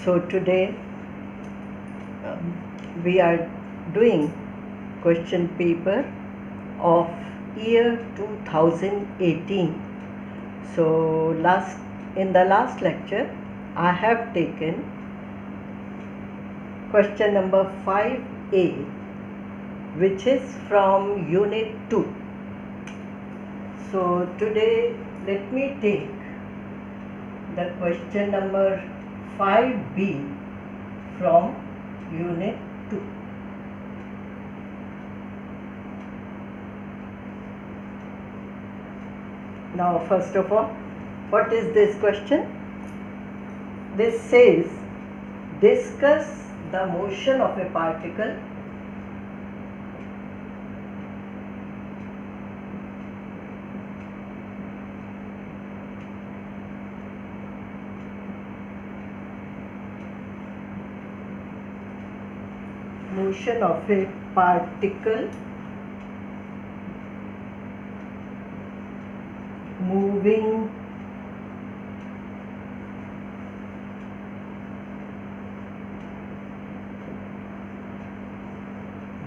So today we are doing question paper of year 2018. So in the last lecture I have taken question number 5A, which is from unit 2. So today let me take the question number 5B from unit 2. Now first of all, what is this question? This says, discuss the motion of a particle moving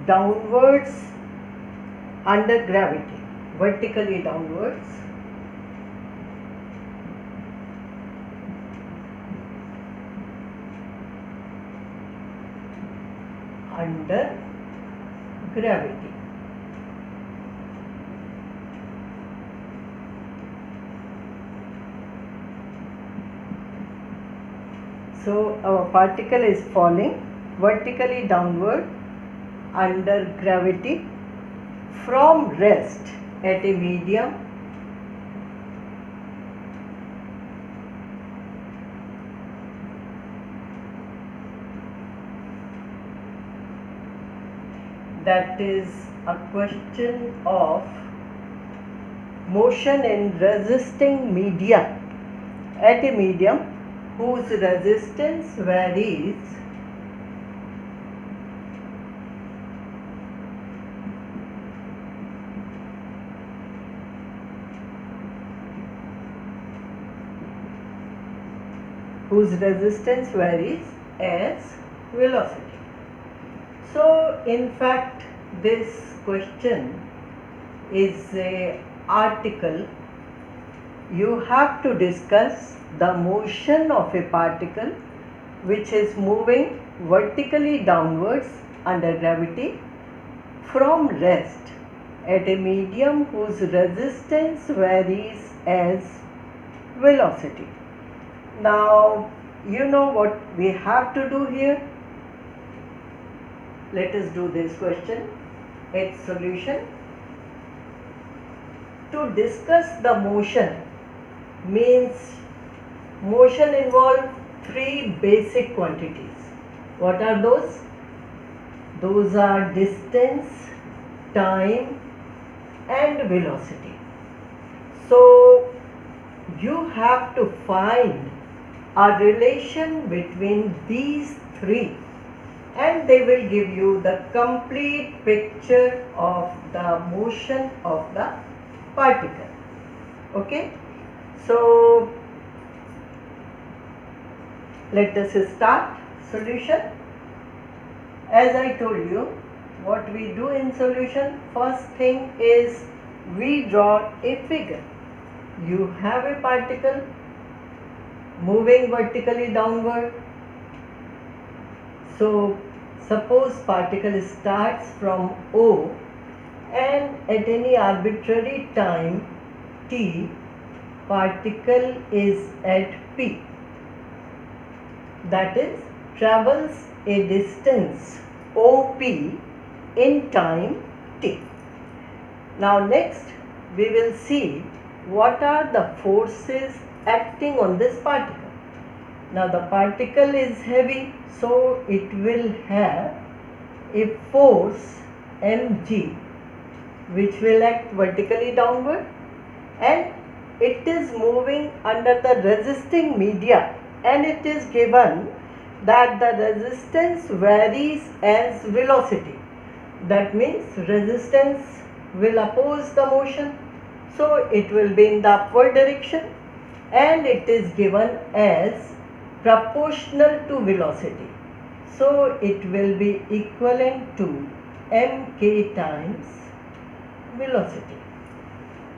downwards under gravity, vertically downwards under gravity. So our particle is falling vertically downward under gravity from rest at a medium that is a question of motion in resisting media, at a medium whose resistance varies as velocity. So in fact this question is an article. You have to discuss the motion of a particle which is moving vertically downwards under gravity from rest at a medium whose resistance varies as velocity. Now you know what we have to do here. Let us do this question, its solution. To discuss the motion means motion involves three basic quantities. What are those? Those are distance, time and velocity. So you have to find a relation between these three and they will give you the complete picture of the motion of the particle. Okay, so let us start solution. As I told you, what we do in solution, first thing is we draw a figure. You have a particle moving vertically downward. So suppose particle starts from O and at any arbitrary time t, particle is at P, that is travels a distance OP in time t. Now next we will see what are the forces acting on this particle. Now the particle is heavy, so it will have a force mg which will act vertically downward, and it is moving under the resisting media, and it is given that the resistance varies as velocity. That means resistance will oppose the motion, so it will be in the upward direction, and it is given as proportional to velocity. So it will be equivalent to mk times velocity.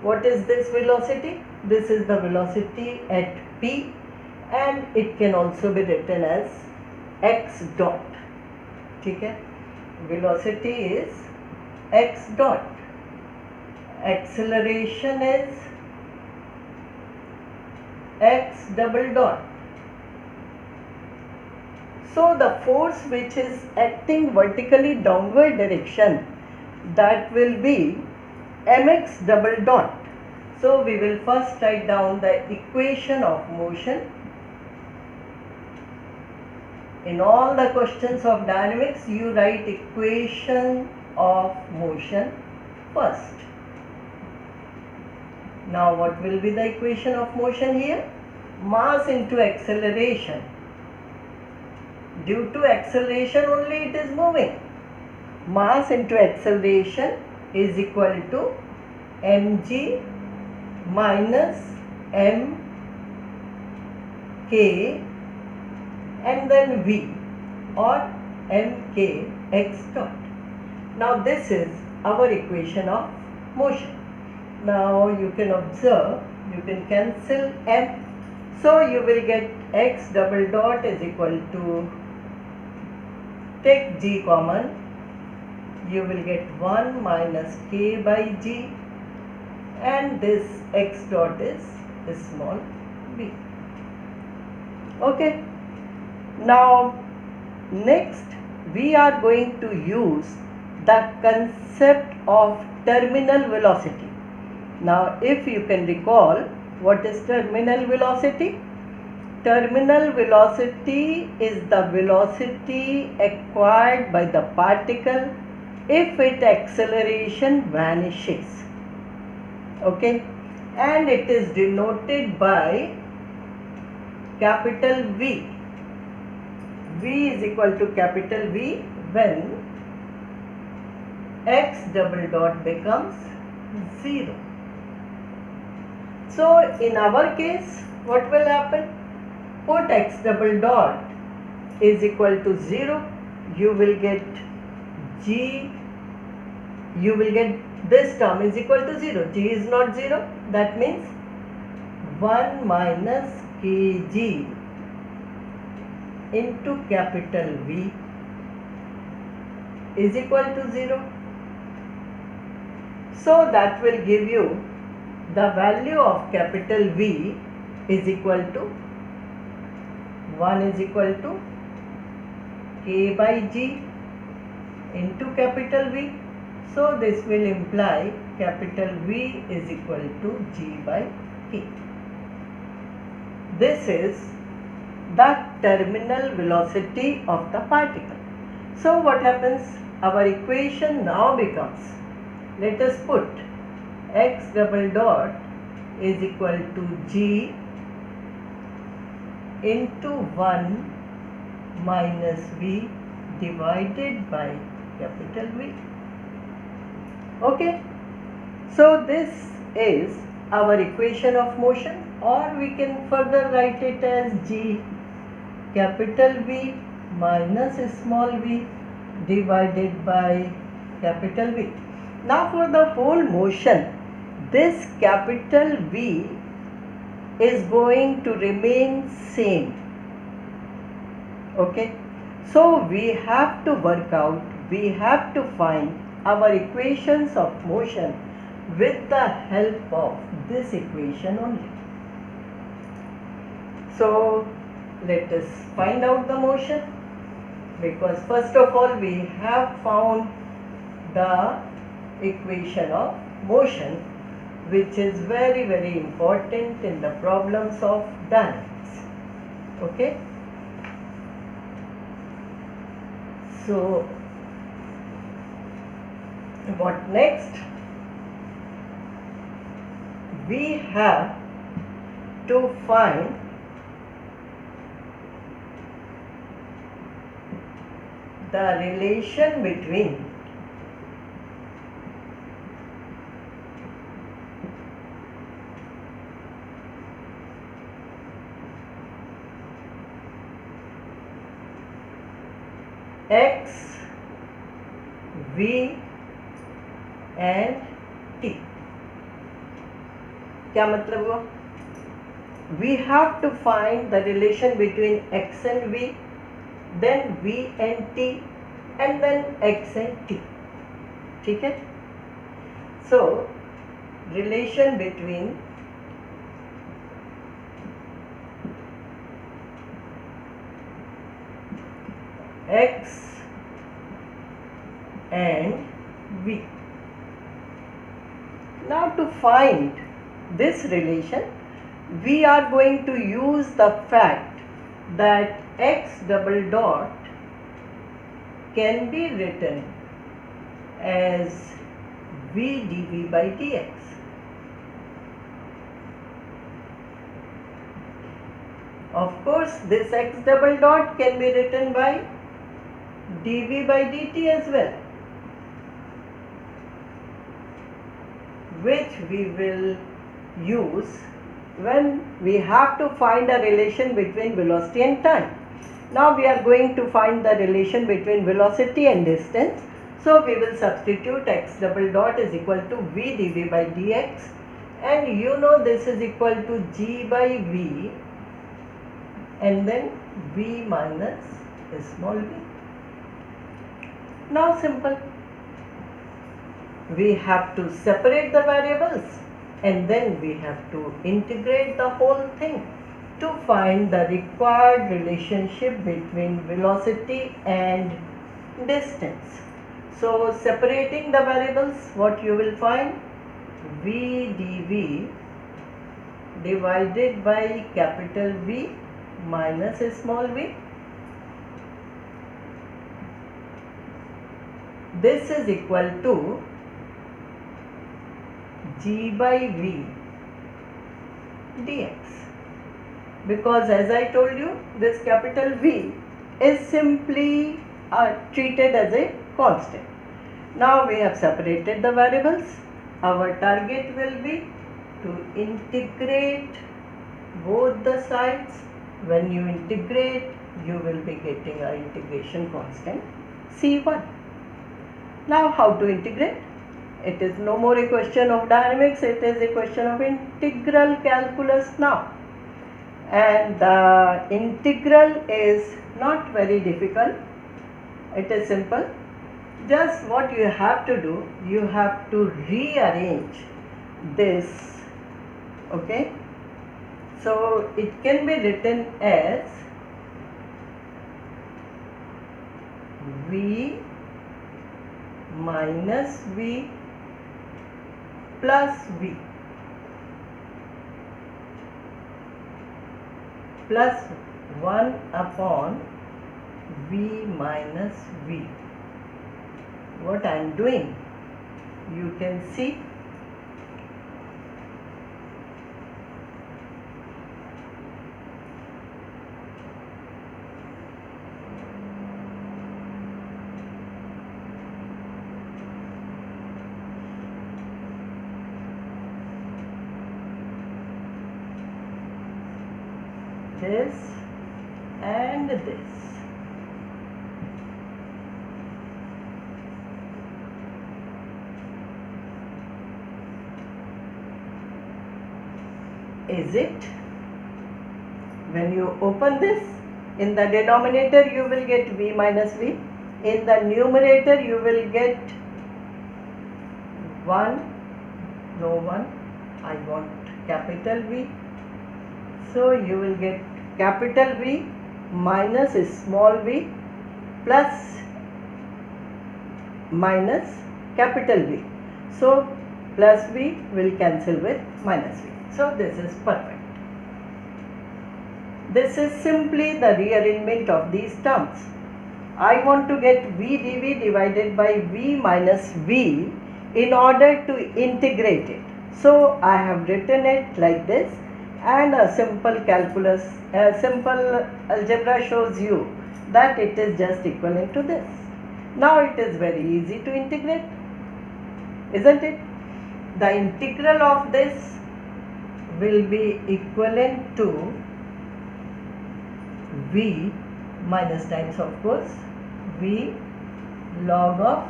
What is this velocity? This is the velocity at p, and it can also be written as x dot. ठीक है? Velocity is x dot. Acceleration is x double dot. So the force which is acting vertically downward direction, that will be mx double dot. So we will first write down the equation of motion. In all the questions of dynamics, you write equation of motion first. Now what will be the equation of motion here? Mass into acceleration. Due to acceleration only it is moving. Mass into acceleration is equal to mg minus mk and then v, or mk x dot. Now this is our equation of motion. Now you can observe, you can cancel m. So you will get x double dot is equal to, take g common, you will get 1 minus k by g, and this x dot is small b. Okay. Now next we are going to use the concept of terminal velocity. Now if you can recall, what is terminal velocity? Terminal velocity is the velocity acquired by the particle if its acceleration vanishes. Okay, and it is denoted by capital V. V is equal to capital V when x double dot becomes 0. So in our case, what will happen? Put x double dot is equal to 0. You will get g, you will get this term is equal to 0. G is not 0. That means 1 minus kg into capital V is equal to 0. So that will give you the value of capital V is equal to 1 is equal to k by g into capital V. So this will imply capital V is equal to g by k. This is the terminal velocity of the particle. So what happens? Our equation now becomes, let us put x double dot is equal to g into 1 minus v divided by capital V. Okay, so this is our equation of motion, or we can further write it as g capital V minus small v divided by capital V. Now for the whole motion, this capital V is going to remain same. Okay, so we have to work out, we have to find our equations of motion with the help of this equation only. So let us find out the motion, because first of all we have found the equation of motion, which is very important in the problems of dynamics. Okay, so what next? We have to find the relation between x, v and t. क्या मतलब हुआ? We have to find the relation between x and v, then v and t, and then x and t. ठीक है? So relation between x and v. Now to find this relation, we are going to use the fact that x double dot can be written as v dv by dx. Of course, this x double dot can be written by dv by dt as well, which we will use when we have to find a relation between velocity and time. Now we are going to find the relation between velocity and distance. So we will substitute x double dot is equal to v dv by dx, and you know this is equal to g by v and then v minus small v. Now simple. We have to separate the variables and then we have to integrate the whole thing to find the required relationship between velocity and distance. So separating the variables, what you will find? V dv divided by capital V minus small v. This is equal to g by v dx, because as I told you, this capital V is simply treated as a constant. Now we have separated the variables. Our target will be to integrate both the sides. When you integrate, you will be getting an integration constant C1. Now how to integrate? It is no more a question of dynamics, it is a question of integral calculus now. And the integral is not very difficult, it is simple. Just what you have to do, you have to rearrange this, okay. So it can be written as v minus v plus v plus 1 upon v minus v. What I am doing, you can see. This and this. Is it? When you open this, in the denominator you will get v minus v. In the numerator you will get 1, no 1, I want capital V. So you will get capital V minus small v plus minus capital V. So plus v will cancel with minus v. So this is perfect. This is simply the rearrangement of these terms. I want to get v dv divided by v minus v in order to integrate it. So I have written it like this, and a simple calculus, a simple algebra shows you that it is just equivalent to this. Now it is very easy to integrate, isn't it? The integral of this will be equivalent to v minus times of course V log of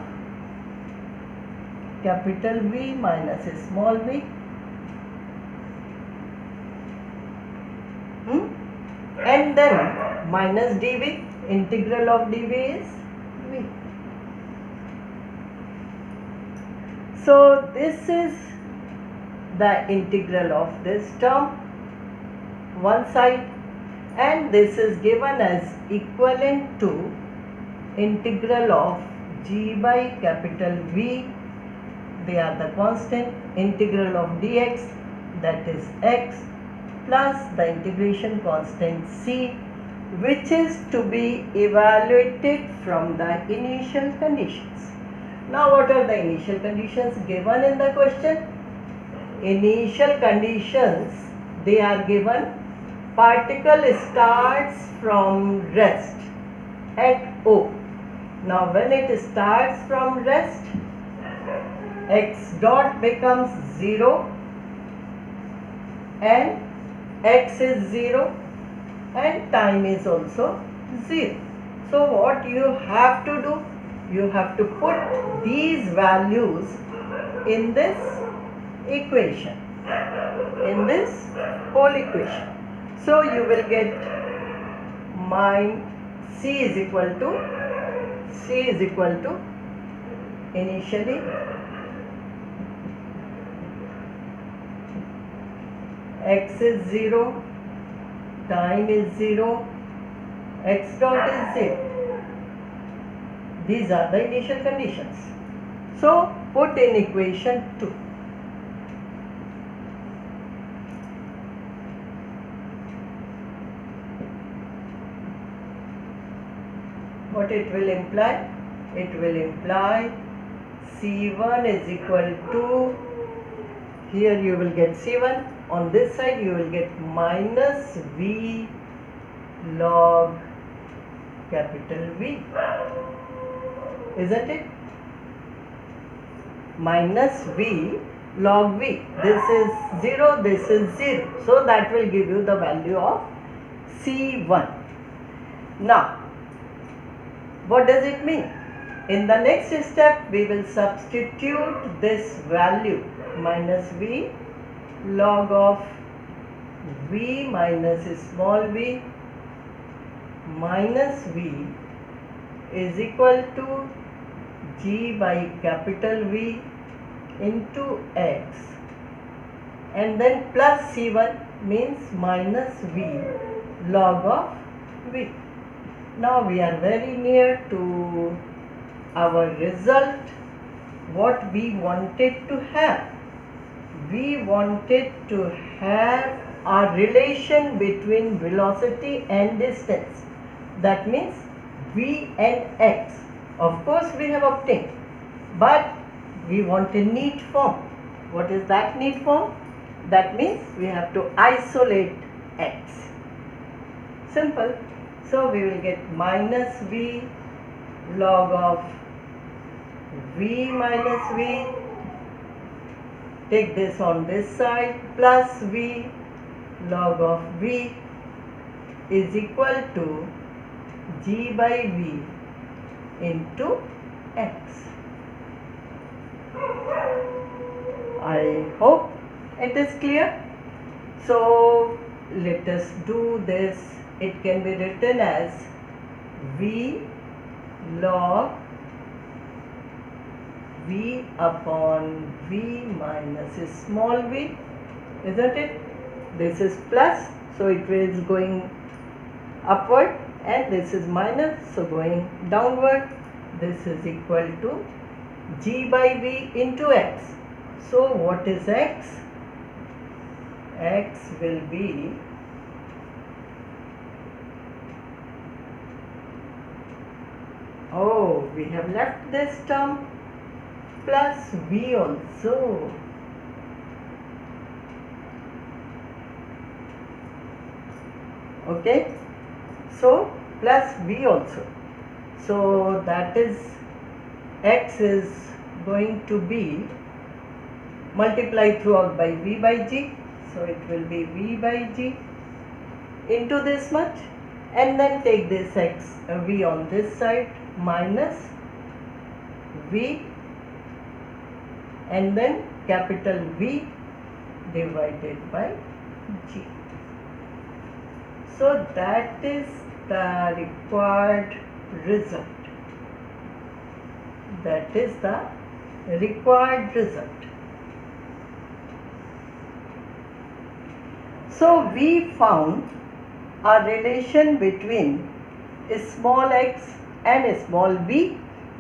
capital V minus small v. And then minus dv, integral of dv is v. So this is the integral of this term, one side, and this is given as equivalent to integral of g by capital V, they are the constant, integral of dx, that is x, plus the integration constant c, which is to be evaluated from the initial conditions. Now what are the initial conditions given in the question? Initial conditions, they are given, particle starts from rest at O. Now when it starts from rest, x dot becomes 0 and x is 0 and time is also 0. So what you have to do? You have to put these values in this equation, in this whole equation. So you will get C is equal to initially x is 0, time is 0, x dot is 0. These are the initial conditions. So put in equation 2. What it will imply? It will imply C1 is equal to, here you will get C1, on this side you will get minus V log capital V, isn't it? Minus V log V, this is 0, this is 0, so that will give you the value of C1. Now, what does it mean? In the next step, we will substitute this value minus V log of V minus small v minus V is equal to G by capital V into X, and then plus C1 means minus V log of V. Now we are very near to our result, what we wanted to have. We wanted to have a relation between velocity and distance. That means V and X. Of course we have obtained, but we want a neat form. What is that neat form? That means we have to isolate X. Simple. So we will get minus V log of V minus V, take this on this side, plus V log of V is equal to G by V into X. I hope it is clear. So let us do this. It can be written as V log V upon V minus small v, isn't it? This is plus, so it is going upward, and this is minus, so going downward. This is equal to G by V into X. So what is X? X will be we have left this term plus V also. Okay, so plus V also. So that is X is going to be multiplied throughout by V by G. So it will be V by G into this much. and then take this v on this side minus v and then capital V divided by G. So that is the required result. That is the required result. So we found a relation between small x and small v,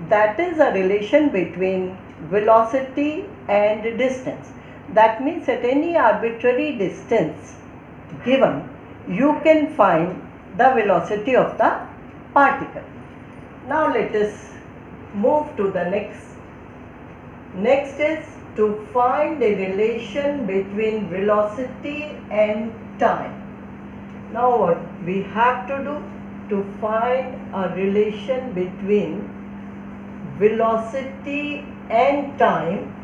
that is a relation between velocity and distance. That means at any arbitrary distance given, you can find the velocity of the particle. Now let us move to the next. Next is to find a relation between velocity and time. Now what we have to do to find a relation between velocity and time,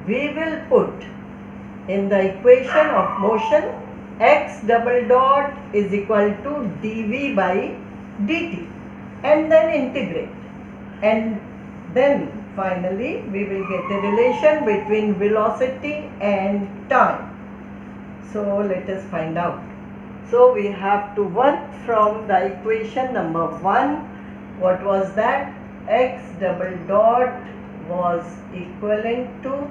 we will put in the equation of motion x double dot is equal to dv by dt and then integrate, and then finally we will get a relation between velocity and time. So let us find out. So we have to work from the equation number 1. What was that? X double dot was equivalent to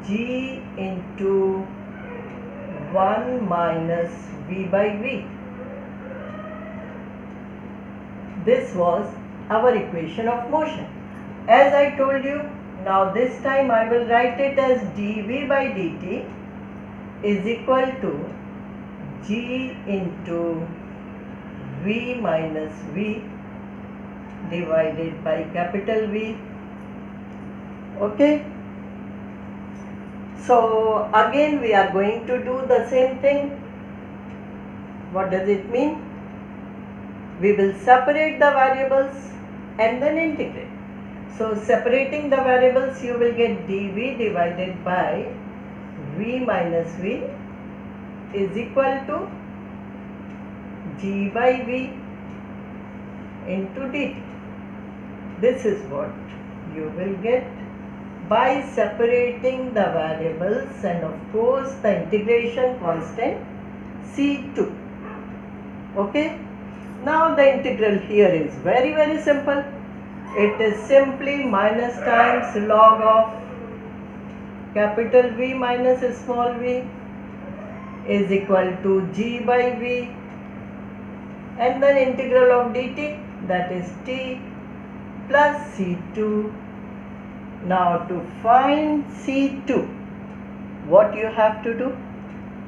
G into 1 minus V by V. This was our equation of motion. As I told you, now this time I will write it as dV by dt is equal to G into V minus V divided by capital V. Okay. So again we are going to do the same thing. What does it mean? We will separate the variables and then integrate. So separating the variables, you will get dV divided by V minus V is equal to G by V into dt. This is what you will get by separating the variables and of course the integration constant C2. Okay. Now the integral here is very simple. It is simply minus times log of capital V minus small v is equal to G by V and then integral of dt, that is t plus C2. Now to find C2, what you have to do?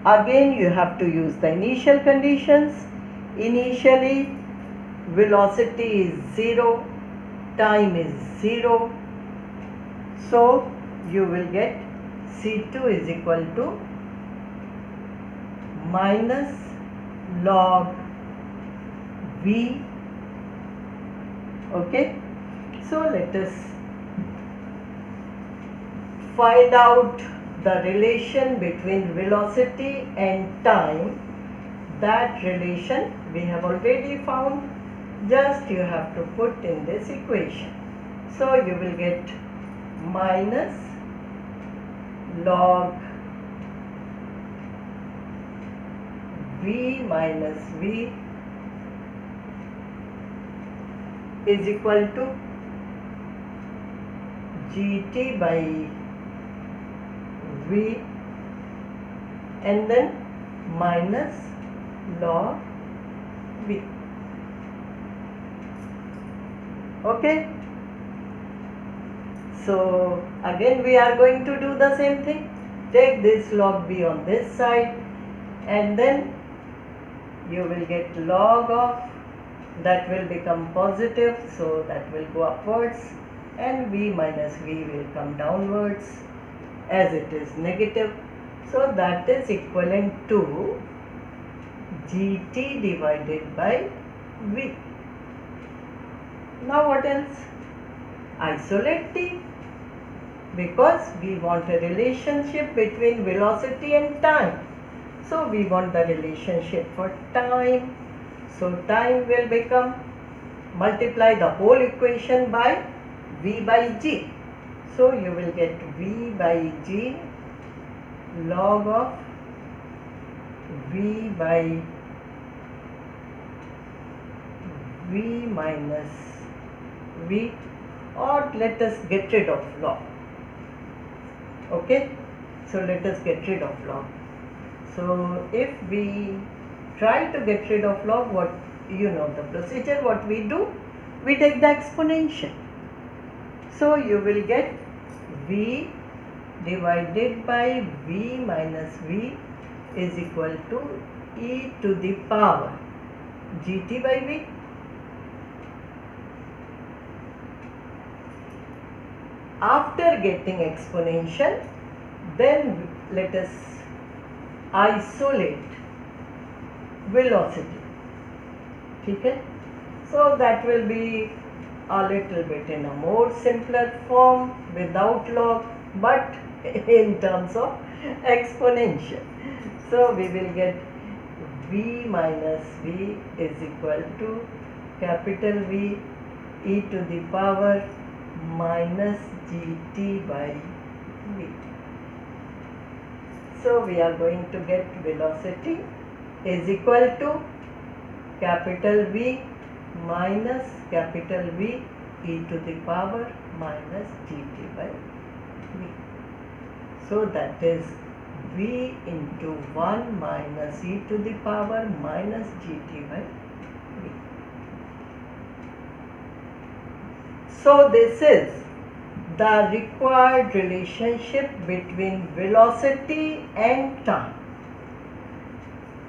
Again you have to use the initial conditions. Initially velocity is 0, time is 0. So you will get C2 is equal to minus log V. Okay. So let us find out the relation between velocity and time. That relation we have already found. Just you have to put in this equation. So you will get minus log V minus V is equal to gt by V and then minus log V. Okay. So again we are going to do the same thing. Take this log V on this side and then you will get log of, that will become positive, so that will go upwards, and V minus V will come downwards as it is negative. So that is equivalent to gt divided by V. Now what else? Isolate t, because we want a relationship between velocity and time. So we want the relationship for time. So time will become, multiply the whole equation by V by G. So you will get V by G log of V by V minus V, or let us get rid of log. Okay, so let us get rid of log. So if we try to get rid of log, what you know the procedure, what we do, we take the exponential. So you will get V divided by V minus V is equal to e to the power gt by V. After getting exponential, then let us isolate velocity. Okay? So that will be a little bit in a more simpler form without log, but in terms of exponential. So we will get V minus V is equal to capital V e to the power minus gt by V. So we are going to get velocity is equal to capital V minus capital V e to the power minus gt by V. So that is V into 1 minus e to the power minus gt by V. So this is the required relationship between velocity and time.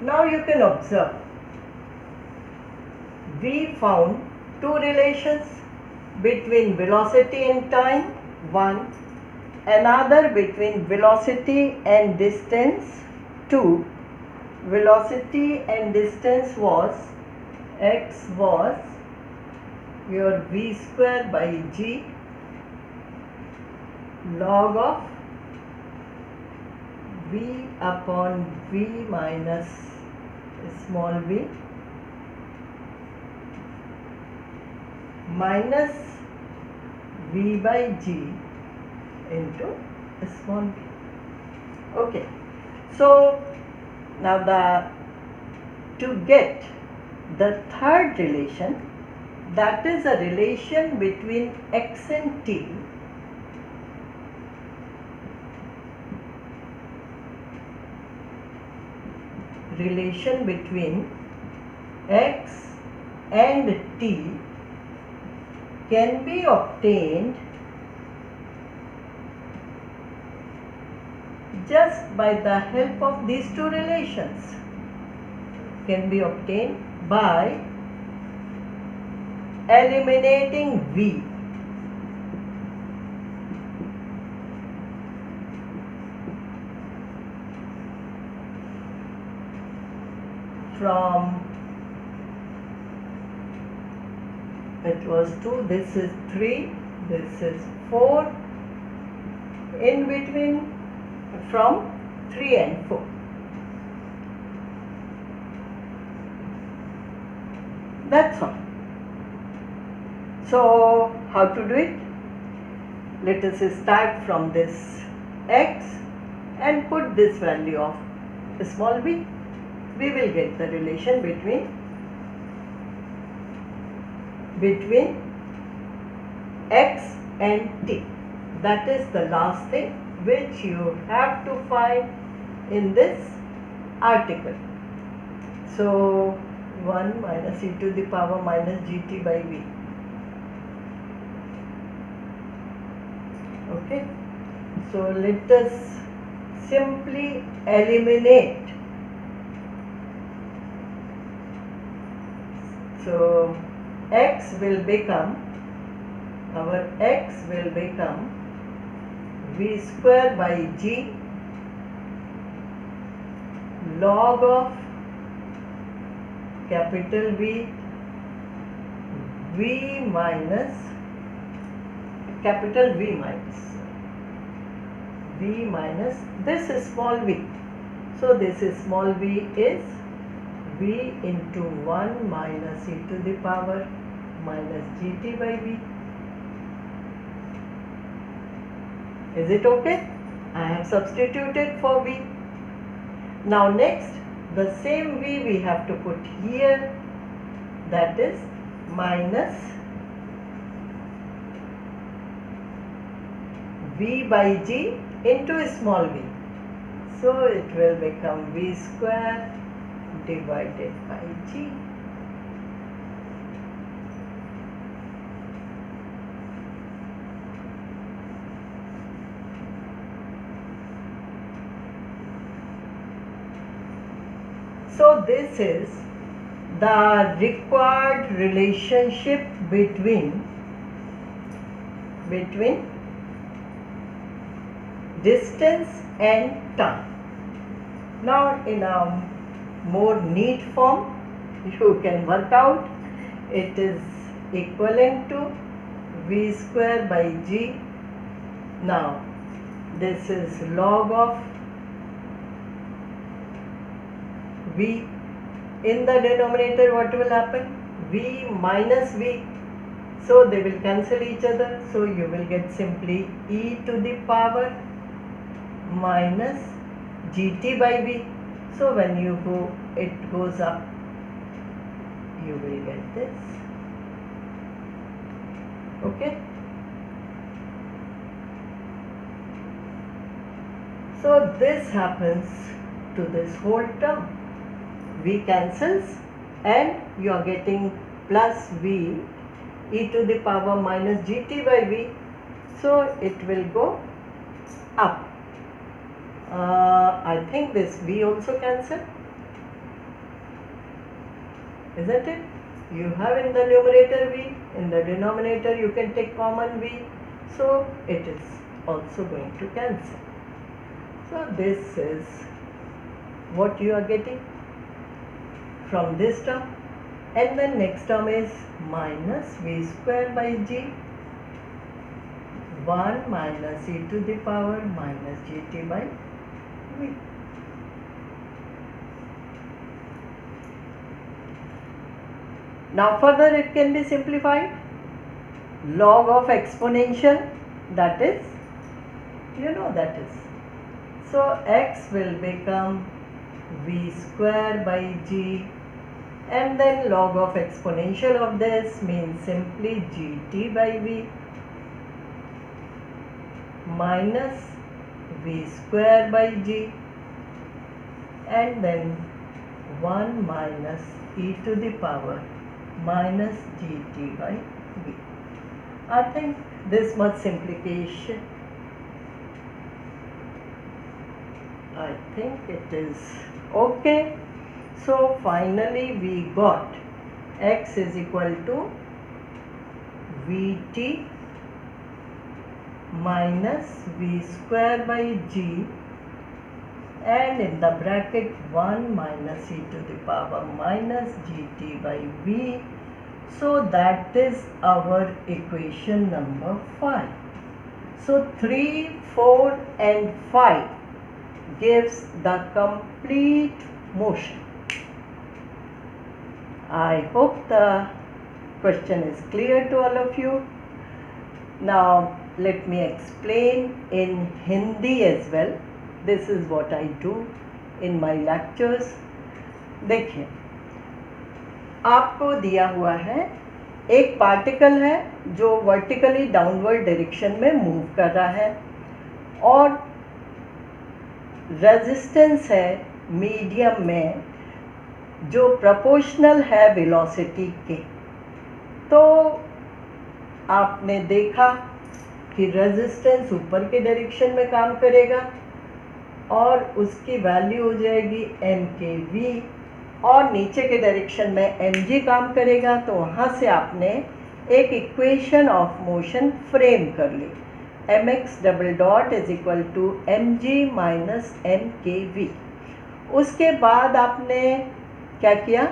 Now you can observe, we found two relations between velocity and time, one, another between velocity and distance, two. Velocity and distance was, x was your v square by g log of v upon v minus small v minus v by g into small v. Okay, so now to get the third relation, that is a relation between x and t, relation between x and t can be obtained just by the help of these two relations, can be obtained by eliminating v. From, it was 2, this is 3, this is 4, in between from 3 and 4. That's all. So how to do it? Let us start from this x and put this value of small v. We will get the relation between x and t. That is the last thing which you have to find in this article. So 1 minus e to the power minus gt by v. Okay, so let us simply eliminate. So x will become, our x will become v square by g log of capital V, V minus capital V minus this is small v. So this is small v is v into 1 minus e to the power minus gt by v. Is it okay? I have substituted for v. Now next, the same v we have to put here, that is minus v by g into small v. So it will become v square divided by g. So this is the required relationship between distance and time. Now in a more neat form, you can work out, it is equivalent to v square by g. Now this is log of v. In the denominator what will happen? V minus v. So they will cancel each other. So you will get simply e to the power minus gt by v. So when you go, it goes up, you will get this. Okay. So this happens to this whole term. V cancels and you are getting plus v e to the power minus gt by v. So it will go up. I think this v also cancel, isn't it? You have in the numerator v, in the denominator you can take common v. So it is also going to cancel. So this is what you are getting from this term, and then next term is minus v square by g 1 minus e to the power minus gt by v. Now further it can be simplified. Log of exponential, that is, you know that is. So x will become v square by g, and then log of exponential of this means simply gt by v minus v square by g, and then 1 minus e to the power minus gt by v. I think this much simplification, I think it is okay. So finally we got x is equal to vt minus v square by g, and in the bracket 1 minus e to the power minus gt by v. So that is our equation number 5. So 3, 4 and 5 gives the complete motion. I hope the question is clear to all of you. Now let me explain in Hindi as well. This is what I do in my lectures. देखिए, आपको दिया हुआ है एक particle है जो vertically downward direction में move कर रहा है, और रेजिस्टेंस है मीडियम में जो प्रोपोर्शनल है वेलोसिटी के। तो आपने देखा कि रेजिस्टेंस ऊपर के डायरेक्शन में काम करेगा और उसकी वैल्यू हो जाएगी mkv, और नीचे के डायरेक्शन में mg काम करेगा। तो वहाँ से आपने एक इक्वेशन ऑफ मोशन फ्रेम कर ली, mx double dot is equal to mg minus mkv। उसके बाद आपने क्या किया,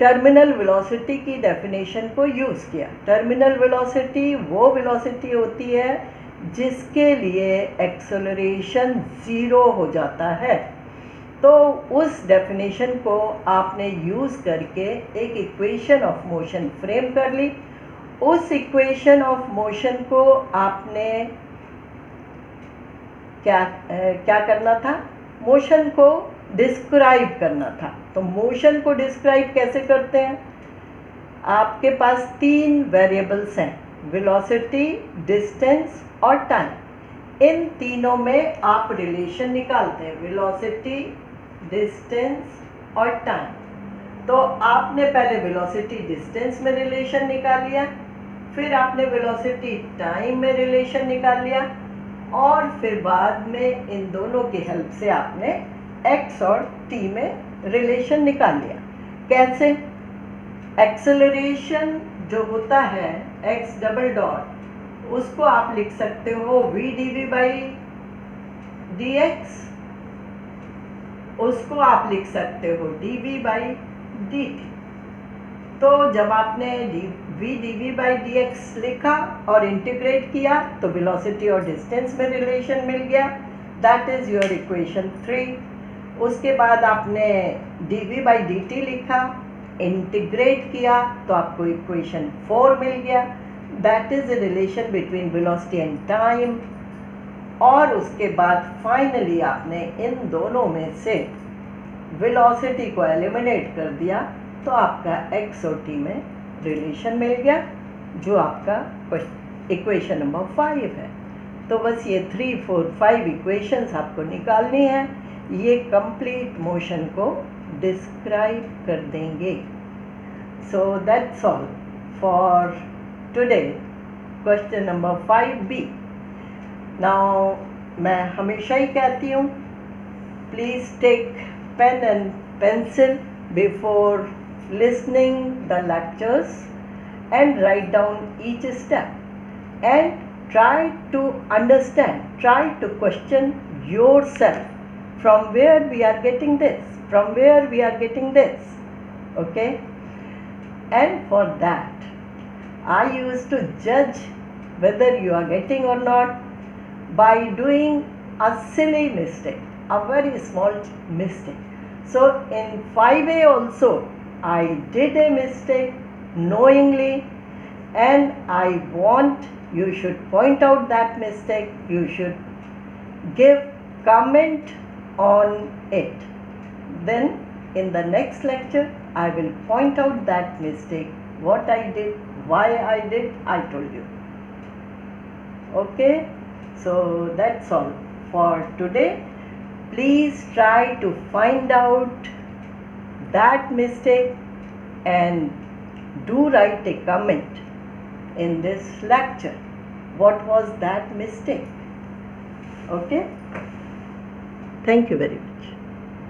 टर्मिनल वेलोसिटी की डेफिनेशन को यूज़ किया। टर्मिनल वेलोसिटी वो वेलोसिटी होती है जिसके लिए एक्सेलरेशन ज़ीरो हो जाता है। तो उस डेफिनेशन को आपने यूज़ करके एक इक्वेशन ऑफ मोशन फ्रेम कर ली। उस इक्वेशन ऑफ मोशन को आपने क्या करना था, मोशन को डिस्क्राइब करना था। तो मोशन को डिस्क्राइब कैसे करते हैं, आपके पास 3 वेरिएबल्स हैं, वेलोसिटी, डिस्टेंस और टाइम। इन तीनों में आप रिलेशन निकालते हैं, वेलोसिटी, डिस्टेंस और टाइम। तो आपने पहले वेलोसिटी डिस्टेंस में रिलेशन निकाल लिया, फिर आपने वेलोसिटी टाइम में रिलेशन निकाल लिया, और फिर बाद में इन दोनों की हेल्प से आपने x और t में रिलेशन निकाल लिया। कैसे, एक्सेलरेशन जो होता है x डबल डॉट, उसको आप लिख सकते हो v dv बाई dx, उसको आप लिख सकते हो dv बाई dt। तो जब आपने v dv बाई dx लिखा और इंटीग्रेट किया तो वेलोसिटी और डिस्टेंस में रिलेशन मिल गया, दैट इज़ योर इक्वेशन 3। उसके बाद आपने dv बाई dt लिखा, इंटीग्रेट किया तो आपको इक्वेशन 4 मिल गया, that is the relation between velocity and time. और उसके बाद फाइनली आपने इन दोनों में से वेलोसिटी को एलिमिनेट कर दिया तो आपका x और t में रिलेशन मिल गया, जो आपका इक्वेशन नंबर 5 है। तो बस ये 3, 4, 5 इक्वेशंस आपको निकालनी है, ये कंप्लीट मोशन को डिस्क्राइब कर देंगे। So that's all for today, question number 5b। Now मैं हमेशा ही कहती हूँ, please take pen and pencil before listening the lectures and write down each step and try to understand, try to question yourself, from where we are getting this, from where we are getting this, okay? And for that I used to judge whether you are getting or not by doing a silly mistake, a very small mistake. So in 5A also I did a mistake knowingly, and I want you should point out that mistake, you should give comment on it. Then in the next lecture I will point out that mistake, what I did, why I did, I told you. Okay, so that's all for today. Please try to find out that mistake and do write a comment in this lecture. What was that mistake? Okay? Thank you very much.